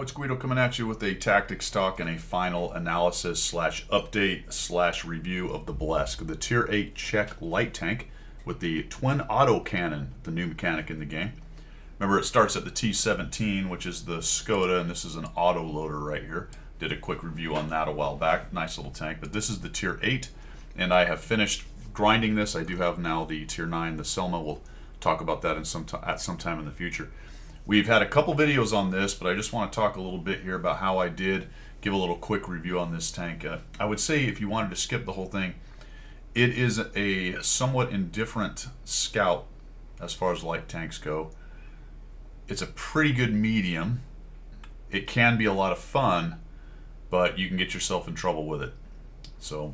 It's Guido coming at you with a tactics talk and a final analysis slash update slash review of the Blesk, the Tier 8 Czech light tank with the twin auto cannon, the new mechanic in the game. Remember, it starts at the T17, which is the Skoda, and this is an auto loader right here. Did a quick review on that a while back. Nice little tank, but this is the Tier 8, and I have finished grinding this. I do have now the Tier 9, the Selma. We'll talk about that at some time in the future. We've had a couple videos on this, but I just want to talk a little bit here about how I did give a little quick review on this tank. I would say if you wanted to skip the whole thing, it is a somewhat indifferent scout as far as light tanks go. It's a pretty good medium. It can be a lot of fun, but you can get yourself in trouble with it. So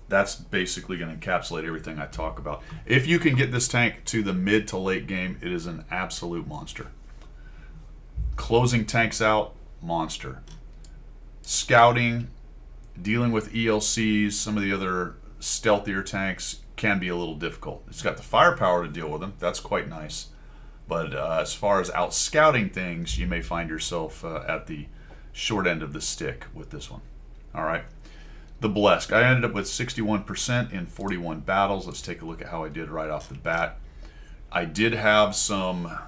that's basically going to encapsulate everything I talk about. If you can get this tank to the mid to late game, it is an absolute monster. Closing tanks out, monster. Scouting, dealing with ELCs, some of the other stealthier tanks can be a little difficult. It's got the firepower to deal with them. That's quite nice. But as far as out scouting things, you may find yourself at the short end of the stick with this one. All right. The Blesk. I ended up with 61% in 41 battles. Let's take a look at how I did right off the bat. I did have some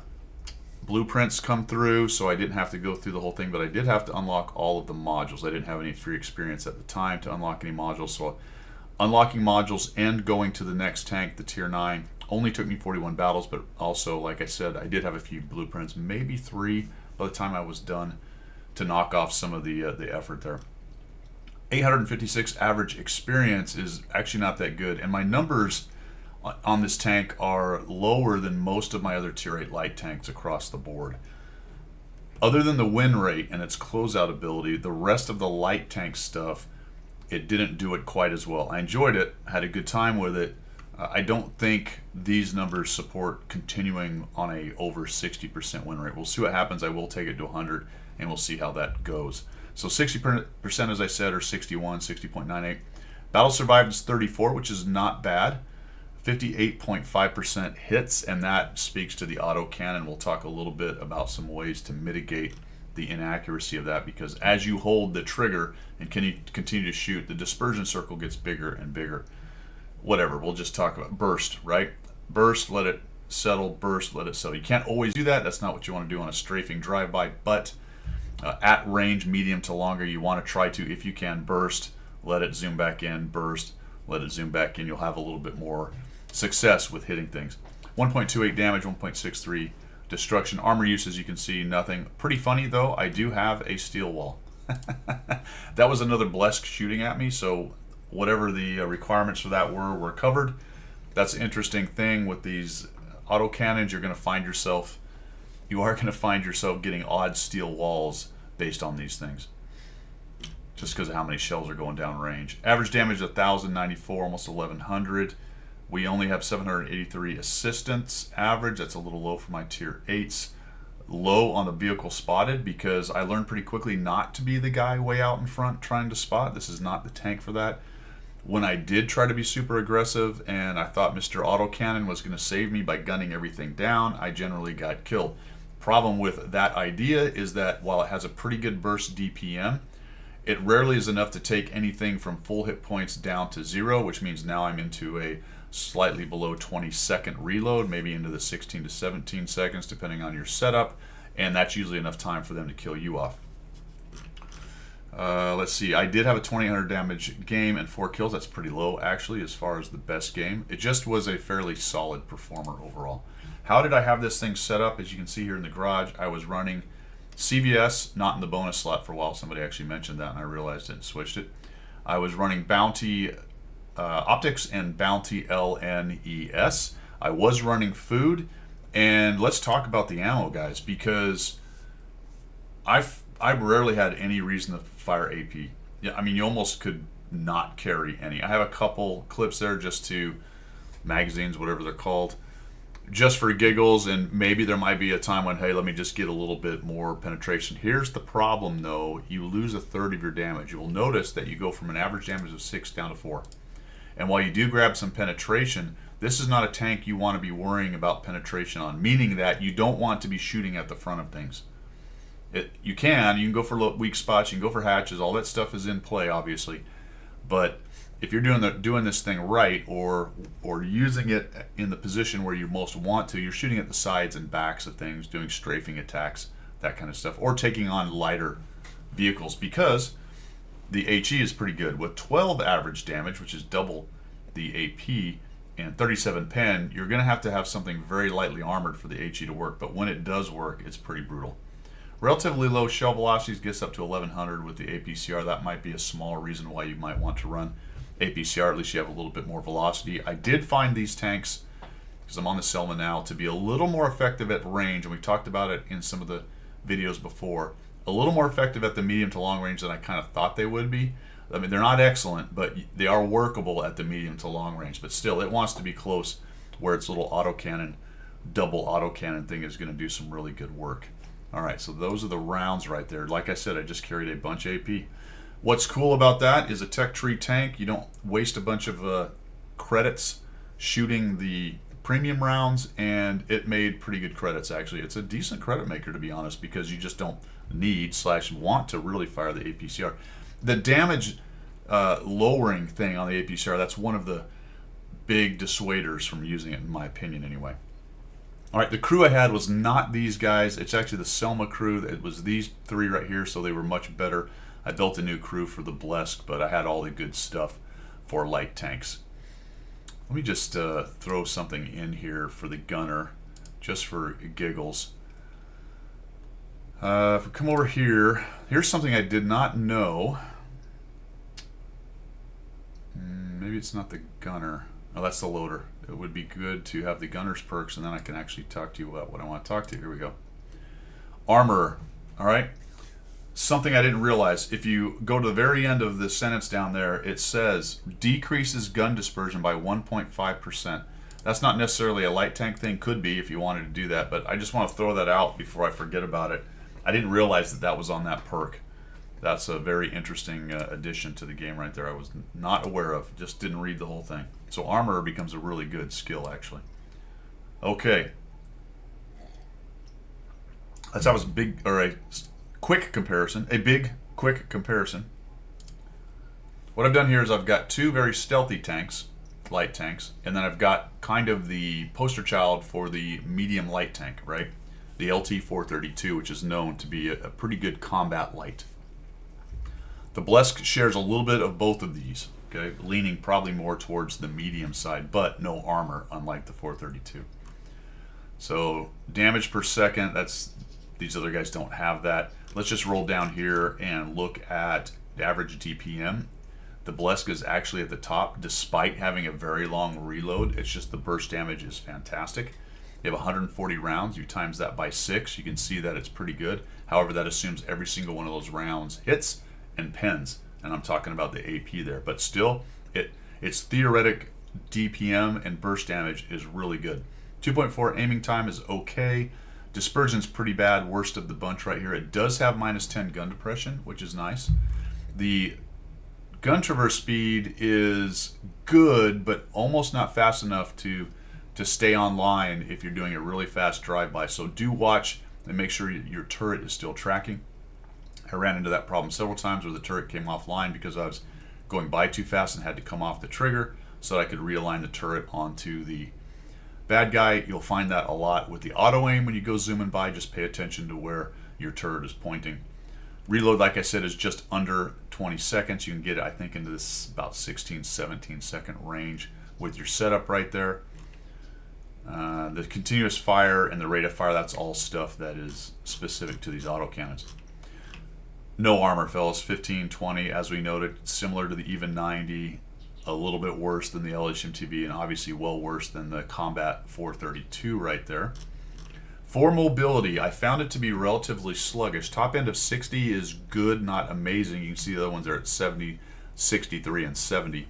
blueprints come through, so I didn't have to go through the whole thing, but I did have to unlock all of the modules. I didn't have any free experience at the time to unlock any modules, so unlocking modules and going to the next tank, the Tier 9, only took me 41 battles, but also, like I said, I did have a few blueprints, maybe 3 by the time I was done, to knock off some of the effort there. 856 average experience is actually not that good, and my numbers on this tank are lower than most of my other Tier 8 light tanks across the board. Other than the win rate and its closeout ability, the rest of the light tank stuff, it didn't do it quite as well. I enjoyed it, had a good time with it. I don't think these numbers support continuing on a over 60% win rate. We'll see what happens. I will take it to 100, and we'll see how that goes. So 60%, as I said, or 61, 60.98. Battle survived is 34, which is not bad. 58.5% hits, and that speaks to the auto cannon. We'll talk a little bit about some ways to mitigate the inaccuracy of that, because as you hold the trigger and continue to shoot, the dispersion circle gets bigger and bigger. Whatever, we'll just talk about burst, right? Burst, let it settle, burst, let it settle. You can't always do that. That's not what you want to do on a strafing drive-by, but at range, medium to longer, you want to try to, if you can, burst, let it zoom back in, burst, let it zoom back in. You'll have a little bit more success with hitting things. 1.28 damage, 1.63 destruction. Armor use, as you can see, nothing. Pretty funny, though, I do have a steel wall. That was another Blesk shooting at me, so whatever the requirements for that were covered. That's an interesting thing with these auto cannons. You are going to find yourself getting odd steel walls based on these things, just because of how many shells are going down range. Average damage 1,094, almost 1,100. We only have 783 assistance average. That's a little low for my Tier 8s. Low on the vehicle spotted, because I learned pretty quickly not to be the guy way out in front trying to spot. This is not the tank for that. When I did try to be super aggressive and I thought Mr. Auto Cannon was going to save me by gunning everything down, I generally got killed. Problem with that idea is that while it has a pretty good burst DPM, it rarely is enough to take anything from full hit points down to 0, which means now I'm into a slightly below 20-second reload, maybe into the 16 to 17 seconds, depending on your setup, and that's usually enough time for them to kill you off. Let's see, I did have a 2,800 damage game and 4 kills. That's pretty low, actually, as far as the best game. It just was a fairly solid performer overall. How did I have this thing set up? As you can see here in the garage, I was running CVS, not in the bonus slot for a while. Somebody actually mentioned that, and I realized it and switched it. I was running Bounty Optics and Bounty LNES. I was running food, and let's talk about the ammo, guys, because I've rarely had any reason to fire AP. Yeah, I mean, you almost could not carry any. I have a couple clips there just to magazines, whatever they're called, just for giggles, and maybe there might be a time when, hey, let me just get a little bit more penetration. Here's the problem, though. You lose a third of your damage. You will notice that you go from an average damage of 6 down to 4. And while you do grab some penetration, this is not a tank you want to be worrying about penetration on, meaning that you don't want to be shooting at the front of things. You can go for weak spots, you can go for hatches, all that stuff is in play, obviously. But if you're doing this thing right, or using it in the position where you most want to, you're shooting at the sides and backs of things, doing strafing attacks, that kind of stuff, or taking on lighter vehicles, because the HE is pretty good. With 12 average damage, which is double the AP, and 37 pen, you're going to have something very lightly armored for the HE to work, but when it does work, it's pretty brutal. Relatively low shell velocities, gets up to 1100 with the APCR. That might be a small reason why you might want to run APCR, at least you have a little bit more velocity. I did find these tanks, because I'm on the Selma now, to be a little more effective at range, and we talked about it in some of the videos before, a little more effective at the medium to long range than I kind of thought they would be. I mean, they're not excellent, but they are workable at the medium to long range, but still, it wants to be close where its little autocannon, double autocannon thing is going to do some really good work. All right, so those are the rounds right there. Like I said, I just carried a bunch of AP. What's cool about that is a tech tree tank. You don't waste a bunch of credits shooting the premium rounds, and it made pretty good credits, actually. It's a decent credit maker, to be honest, because you just don't need / want to really fire the APCR. The damage lowering thing on the APCR, that's one of the big dissuaders from using it, in my opinion, anyway. All right, the crew I had was not these guys. It's actually the Selma crew. It was these three right here, so they were much better. I built a new crew for the Blesk, but I had all the good stuff for light tanks. Let me just throw something in here for the gunner, just for giggles. If we come over here, here's something I did not know. Maybe it's not the gunner. Oh, that's the loader. It would be good to have the gunner's perks, and then I can actually talk to you about what I want to talk to. Here we go. Armorer. All right. Something I didn't realize. If you go to the very end of the sentence down there, it says decreases gun dispersion by 1.5%. That's not necessarily a light tank thing. Could be if you wanted to do that, but I just want to throw that out before I forget about it. I didn't realize that that was on that perk. That's a very interesting addition to the game right there. I was not aware of. Just didn't read the whole thing. So armorer becomes a really good skill, actually. Okay. Let's have a big, or a quick comparison. A big, quick comparison. What I've done here is I've got two very stealthy tanks, light tanks, and then I've got kind of the poster child for the medium light tank, right? The LT-432, which is known to be a pretty good combat light. The Blesk shares a little bit of both of these, okay, leaning probably more towards the medium side, but no armor, unlike the 432. So damage per second, these other guys don't have that. Let's just roll down here and look at average DPM. The Blesk is actually at the top, despite having a very long reload. It's just the burst damage is fantastic. You have 140 rounds, you times that by 6, you can see that it's pretty good. However, that assumes every single one of those rounds hits and pens, and I'm talking about the AP there, but still its theoretic DPM and burst damage is really good. 2.4 aiming time is okay. Dispersion's pretty bad, worst of the bunch right here. It does have -10 gun depression, which is nice. The gun traverse speed is good, but almost not fast enough to stay online if you're doing a really fast drive-by. So do watch and make sure your turret is still tracking. I ran into that problem several times where the turret came offline because I was going by too fast and had to come off the trigger so that I could realign the turret onto the bad guy. You'll find that a lot with the auto aim when you go zooming by. Just pay attention to where your turret is pointing. Reload, like I said, is just under 20 seconds. You can get it, I think, into this about 16, 17 second range with your setup right there. The continuous fire and the rate of fire, that's all stuff that is specific to these autocannons. No armor, fellas. 15, 20, as we noted, similar to the even 90, a little bit worse than the LHMTV, and obviously well worse than the Combat 432 right there. For mobility, I found it to be relatively sluggish. Top end of 60 is good, not amazing. You can see the other ones are at 70, 63, and 70.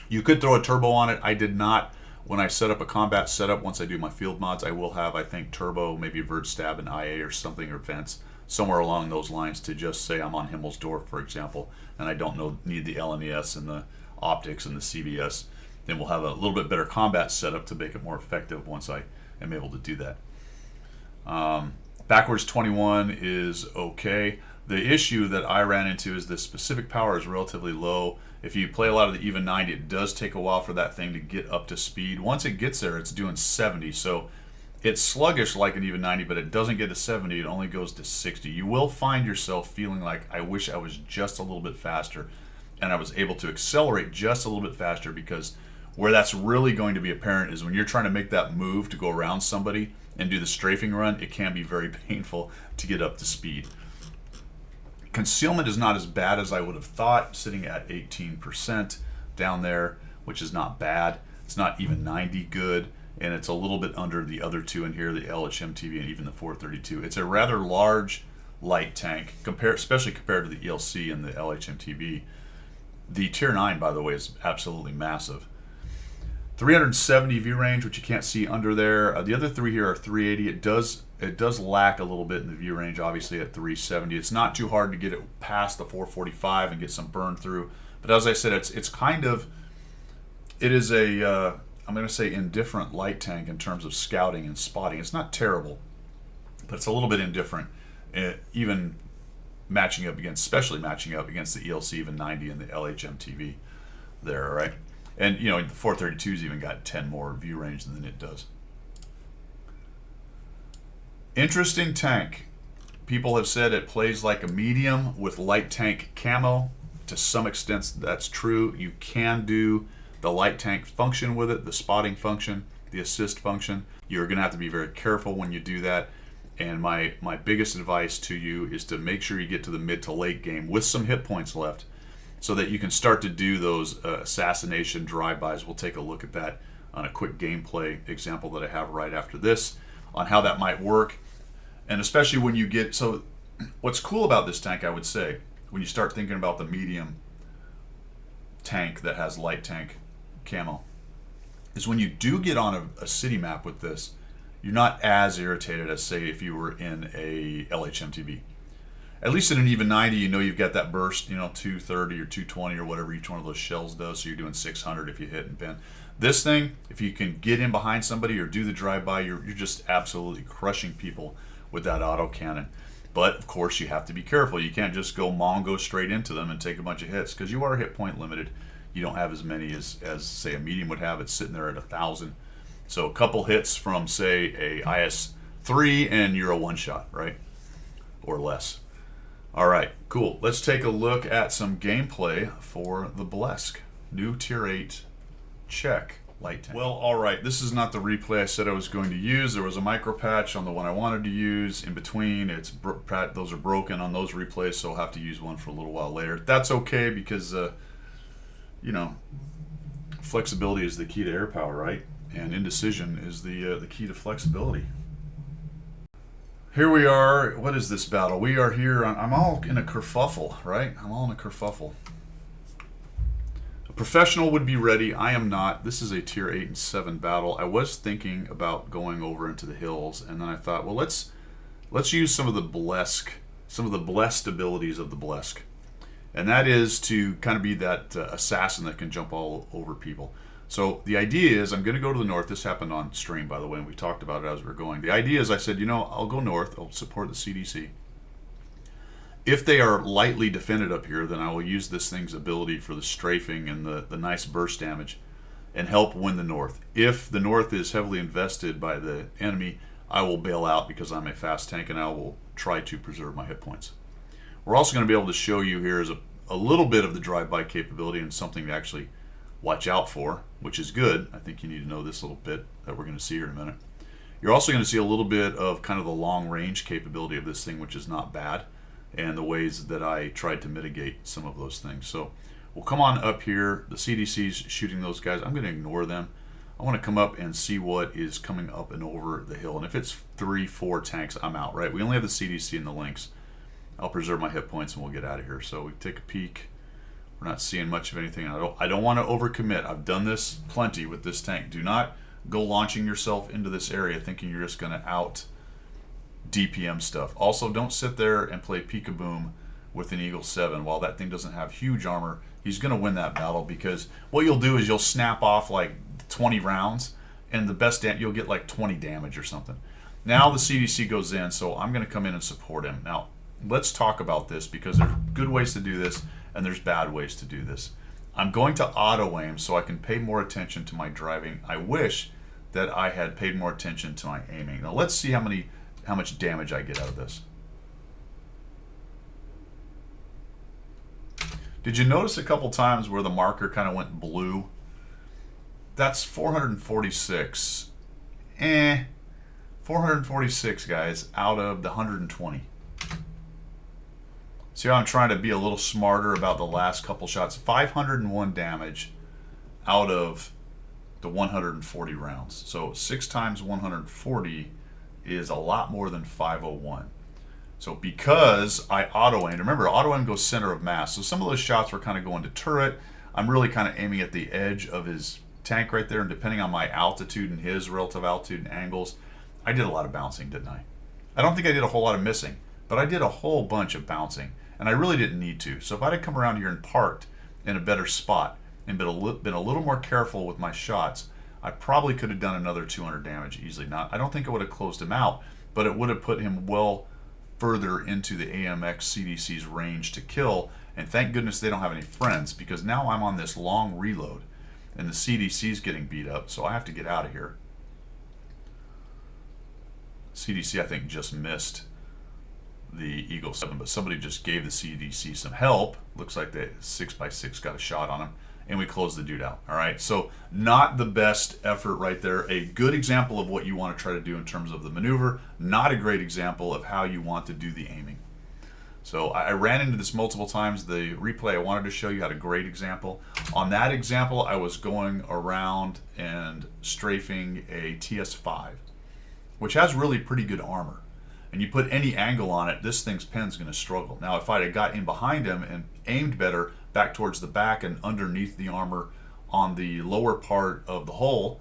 You could throw a turbo on it. I did not. When I set up a combat setup, once I do my field mods, I will have, I think, turbo, maybe vert stab and IA or something, or vents, somewhere along those lines, to just say I'm on Himmelsdorf, for example, and I don't need the LNES and the optics and the CBS. Then we'll have a little bit better combat setup to make it more effective once I am able to do that. Backwards 21 is okay. The issue that I ran into is the specific power is relatively low. If you play a lot of the even 90, it does take a while for that thing to get up to speed. Once it gets there, it's doing 70. So it's sluggish like an even 90, but it doesn't get to 70. It only goes to 60. You will find yourself feeling like, I wish I was just a little bit faster and I was able to accelerate just a little bit faster, because where that's really going to be apparent is when you're trying to make that move to go around somebody and do the strafing run. It can be very painful to get up to speed. Concealment is not as bad as I would have thought, sitting at 18% down there, which is not bad. It's not even 90 good, and it's a little bit under the other two in here, the LHMTV and even the 432. It's a rather large light tank, especially compared to the ELC and the LHMTV. The Tier 9, by the way, is absolutely massive. 370 view range, which you can't see under there. The other three here are 380. It does lack a little bit in the view range, obviously at 370. It's not too hard to get it past the 445 and get some burn through. But as I said, it's kind of, it is a I'm going to say indifferent light tank in terms of scouting and spotting. It's not terrible, but it's a little bit indifferent, even matching up against, especially matching up against the ELC even 90 and the LHMTV there, right? And you know, the 432's even got 10 more view range than it does. Interesting tank. People have said it plays like a medium with light tank camo. To some extent, that's true. You can do the light tank function with it, the spotting function, the assist function. You're going to have to be very careful when you do that. And my biggest advice to you is to make sure you get to the mid to late game with some hit points left, so that you can start to do those assassination drive-bys. We'll take a look at that on a quick gameplay example that I have right after this on how that might work. And especially when you get, so what's cool about this tank, I would say, when you start thinking about the medium tank that has light tank camo, is when you do get on a city map with this, you're not as irritated as, say, if you were in a LHMTV. At least in an even 90, you know you've got that burst, you know, 230 or 220 or whatever each one of those shells does, so you're doing 600 if you hit and pin. This thing, if you can get in behind somebody or do the drive-by, you're just absolutely crushing people with that autocannon. But, of course, you have to be careful. You can't just go Mongo straight into them and take a bunch of hits, because you are hit point limited. You don't have as many as, say, a medium would have. It's sitting there at 1,000. So a couple hits from, say, a IS-3, and you're a one-shot, right? Or less. All right, cool. Let's take a look at some gameplay for the Blesk. New Tier 8 Czech light tank. Well, all right, this is not the replay I said I was going to use. There was a micro patch on the one I wanted to use. In between, those are broken on those replays, so I'll have to use one for a little while later. That's okay, because, you know, flexibility is the key to air power, right? And indecision is the key to flexibility. Here we are. What is this battle? We are here on, I'm all in a kerfuffle, right? I'm all in a kerfuffle. A professional would be ready. I am not. This is a tier 8 and 7 battle. I was thinking about going over into the hills, and then I thought, well, let's use some of the Blesk, some of the blessed abilities of the Blesk. And that is to kind of be that assassin that can jump all over people. So the idea is I'm going to go to the north. This happened on stream, by the way, and we talked about it as we were going. The idea is I said, you know, I'll go north. I'll support the CDC. If they are lightly defended up here, then I will use this thing's ability for the strafing and the nice burst damage and help win the north. If the north is heavily invested by the enemy, I will bail out because I'm a fast tank, and I will try to preserve my hit points. We're also going to be able to show you here is a little bit of the drive-by capability and something to actually watch out for, which is good. I think you need to know this little bit that we're going to see here in a minute. You're also going to see a little bit of kind of the long-range capability of this thing, which is not bad, and the ways that I tried to mitigate some of those things. So we'll come on up here. The CDC's shooting those guys. I'm going to ignore them. I want to come up and see what is coming up and over the hill. And if it's 3-4 tanks, I'm out, right? We only have the CDC and the links. I'll preserve my hit points and we'll get out of here. So we take a peek. We're not seeing much of anything. I don't want to overcommit. I've done this plenty with this tank. Do not go launching yourself into this area thinking you're just going to out DPM stuff. Also, don't sit there and play peekaboom with an Eagle 7. While that thing doesn't have huge armor, he's going to win that battle, because what you'll do is you'll snap off like 20 rounds, and the best you'll get like 20 damage or something. Now the CDC goes in, so I'm going to come in and support him. Now, let's talk about this because there's good ways to do this and there's bad ways to do this. I'm going to auto aim so I can pay more attention to my driving. I wish that I had paid more attention to my aiming. Now let's see how much damage I get out of this. Did you notice a couple times where the marker kind of went blue? That's 446. 446, guys, out of the 120. See how I'm trying to be a little smarter about the last couple shots? 501 damage out of the 140 rounds. So 6 times 140 is a lot more than 501. So because I auto-aimed, remember auto-aim goes center of mass, so some of those shots were kind of going to turret. I'm really kind of aiming at the edge of his tank right there, and depending on my altitude and his relative altitude and angles, I did a lot of bouncing, didn't I? I don't think I did a whole lot of missing, but I did a whole bunch of bouncing, and I really didn't need to. So if I'd have come around here and parked in a better spot and been a little more careful with my shots, I probably could have done another 200 damage easily. I don't think it would have closed him out, but it would have put him well further into the AMX CDC's range to kill, and thank goodness they don't have any friends, because now I'm on this long reload and the CDC's getting beat up, so I have to get out of here. CDC, I think, just missed the Eagle 7, but somebody just gave the CDC some help. Looks like the 6x6 got a shot on him, and we closed the dude out. All right, so not the best effort right there. A good example of what you want to try to do in terms of the maneuver, not a great example of how you want to do the aiming. So I ran into this multiple times. The replay I wanted to show you had a great example. On that example, I was going around and strafing a TS5, which has really pretty good armor. And you put any angle on it, this thing's pen's going to struggle. Now, if I'd have got in behind him and aimed better back towards the back and underneath the armor on the lower part of the hull,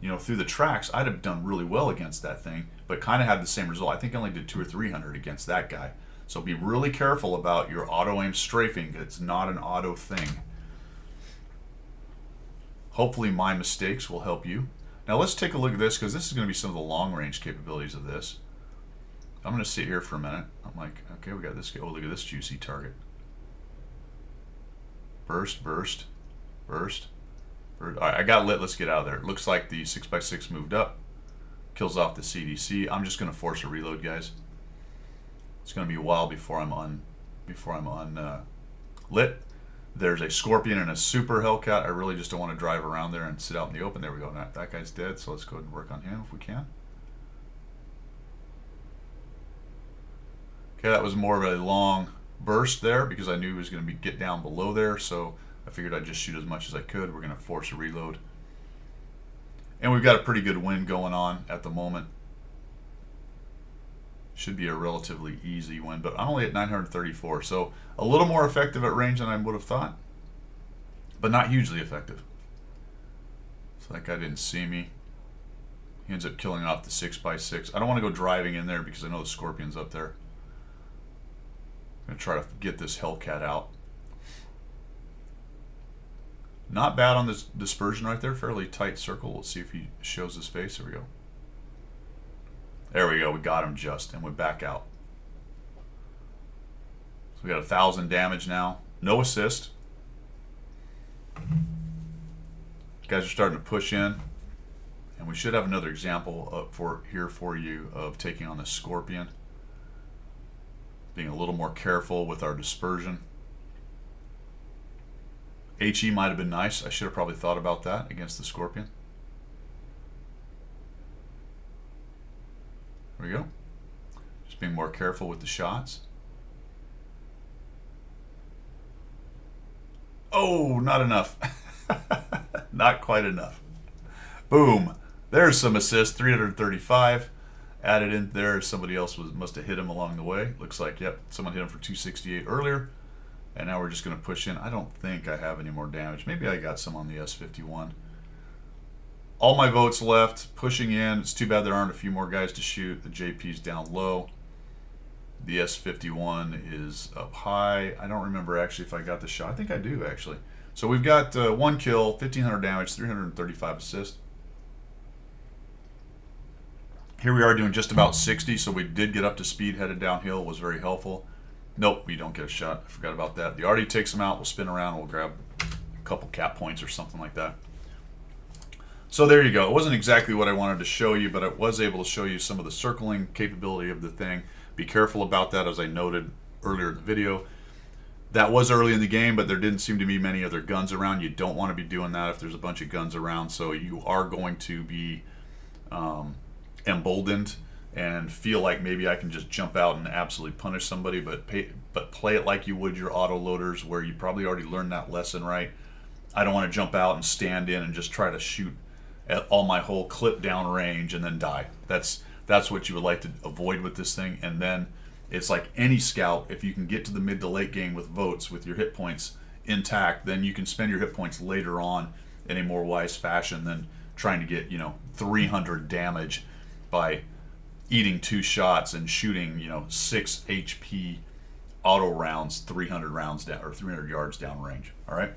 you know, through the tracks, I'd have done really well against that thing, but kind of had the same result. I think I only did 200 or 300 against that guy. So be really careful about your auto-aim strafing. It's not an auto thing. Hopefully my mistakes will help you. Now let's take a look at this, because this is going to be some of the long-range capabilities of this. I'm going to sit here for a minute. I'm like, okay, we got this. Oh, look at this juicy target. Burst, burst, burst, burst. All right, I got lit. Let's get out of there. It looks like the 6x6 moved up. Kills off the CDC. I'm just going to force a reload, guys. It's going to be a while before I'm lit. There's a Scorpion and a Super Hellcat. I really just don't want to drive around there and sit out in the open. There we go. That guy's dead, so let's go ahead and work on him if we can. Okay, that was more of a long burst there because I knew he was going to get down below there, so I figured I'd just shoot as much as I could. We're going to force a reload. And we've got a pretty good wind going on at the moment. Should be a relatively easy win, but I'm only at 934, so a little more effective at range than I would have thought, but not hugely effective. So that guy didn't see me. He ends up killing off the 6x6. I don't want to go driving in there because I know the Scorpion's up there. I'm going to try to get this Hellcat out. Not bad on this dispersion right there, fairly tight circle. Let's see if he shows his face. There we go. There we go, we got him just, and we're back out. So we got 1,000 damage now. No assist. Guys are starting to push in. And we should have another example up here for you of taking on the Scorpion. Being a little more careful with our dispersion. HE might have been nice. I should have probably thought about that against the Scorpion. There we go. Just being more careful with the shots. Oh, not enough. Not quite enough. Boom. There's some assist. 335 added in there. Somebody else must have hit him along the way. Looks like, yep, someone hit him for 268 earlier. And now we're just going to push in. I don't think I have any more damage. Maybe I got some on the S51. All my votes left, pushing in. It's too bad there aren't a few more guys to shoot. The JP's down low. The S51 is up high. I don't remember actually if I got the shot. I think I do actually. So we've got 1 kill, 1,500 damage, 335 assist. Here we are doing just about 60, so we did get up to speed, headed downhill. It was very helpful. Nope, we don't get a shot. I forgot about that. The Artie takes him out. We'll spin around. We'll grab a couple cap points or something like that. So there you go. It wasn't exactly what I wanted to show you, but I was able to show you some of the circling capability of the thing. Be careful about that, as I noted earlier in the video. That was early in the game, but there didn't seem to be many other guns around. You don't want to be doing that if there's a bunch of guns around, so you are going to be emboldened and feel like maybe I can just jump out and absolutely punish somebody, but play it like you would your auto loaders, where you probably already learned that lesson, right? I don't want to jump out and stand in and just try to shoot at all my whole clip down range and then die. That's what you would like to avoid with this thing. And then it's like any scout, if you can get to the mid to late game with votes, with your hit points intact, then you can spend your hit points later on in a more wise fashion than trying to get 300 damage by eating 2 shots and shooting 6 HP auto rounds 300 rounds down, or 300 yards down range. All right,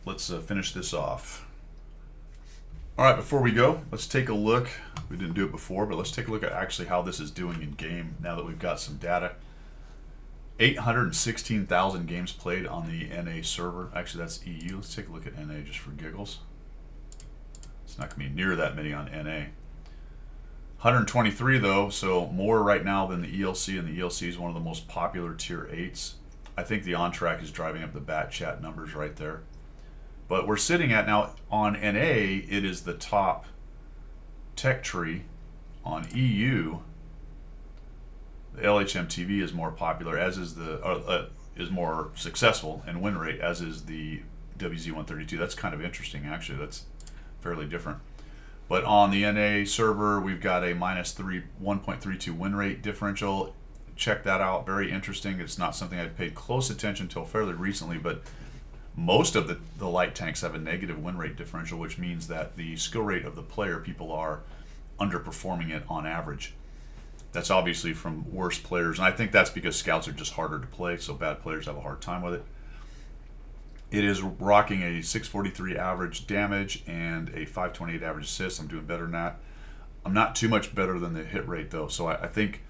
let's finish this off. All right, before we go, let's take a look. We didn't do it before, but let's take a look at actually how this is doing in game now that we've got some data. 816,000 games played on the NA server. Actually, that's EU. Let's take a look at NA just for giggles. It's not going to be near that many on NA. 123 though, so more right now than the ELC, and the ELC is one of the most popular tier 8s. I think the on-track is driving up the bat chat numbers right there. But we're sitting at now on NA, it is the top tech tree. On EU, the LHMTV is more popular, as is is more successful in win rate, as is the WZ132. That's kind of interesting, actually. That's fairly different. But on the NA server, we've got a -1.32 win rate differential. Check that out. Very interesting. It's not something I've paid close attention to fairly recently, but most of the light tanks have a negative win rate differential, which means that the skill rate of the player, people are underperforming it on average. That's obviously from worse players, and I think that's because scouts are just harder to play, so bad players have a hard time with it. It is rocking a 643 average damage and a 528 average assist. I'm doing better than that. I'm not too much better than the hit rate though, so I think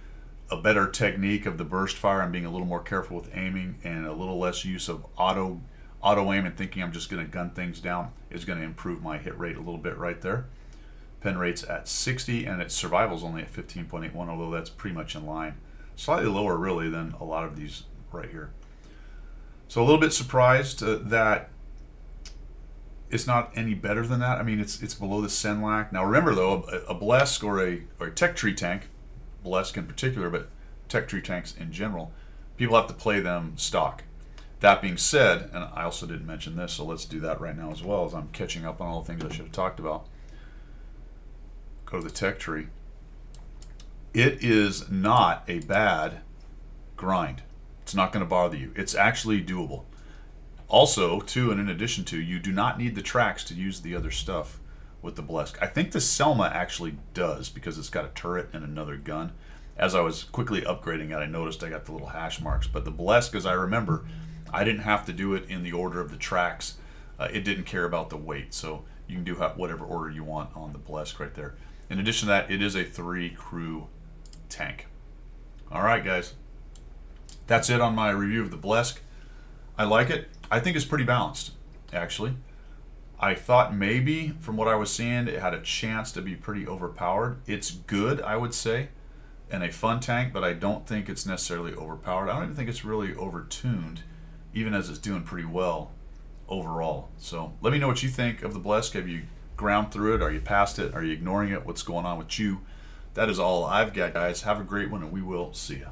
a better technique of the burst fire and being a little more careful with aiming and a little less use of auto aim and thinking I'm just going to gun things down is going to improve my hit rate a little bit right there. Pen rate's at 60 and its survival's only at 15.81, although that's pretty much in line. Slightly lower really than a lot of these right here. So a little bit surprised that it's not any better than that. I mean, it's below the Senlac. Now remember though, a Blesk or a tech tree tank, Blesk in particular, but tech tree tanks in general, people have to play them stock. That being said, and I also didn't mention this, so let's do that right now as well, as I'm catching up on all the things I should have talked about. Go to the tech tree. It is not a bad grind. It's not going to bother you. It's actually doable. Also, too, and in addition to, you do not need the tracks to use the other stuff with the Blesk. I think the Selma actually does, because it's got a turret and another gun. As I was quickly upgrading it, I noticed I got the little hash marks. But the Blesk, as I remember, I didn't have to do it in the order of the tracks. It didn't care about the weight, so you can do whatever order you want on the Blesk right there. In addition to that, it is a 3-crew tank. All right, guys. That's it on my review of the Blesk. I like it. I think it's pretty balanced, actually. I thought maybe, from what I was seeing, it had a chance to be pretty overpowered. It's good, I would say, and a fun tank, but I don't think it's necessarily overpowered. I don't even think it's really overtuned, even as it's doing pretty well overall. So let me know what you think of the Blesk. Have you ground through it? Are you past it? Are you ignoring it? What's going on with you? That is all I've got, guys. Have a great one, and we will see you.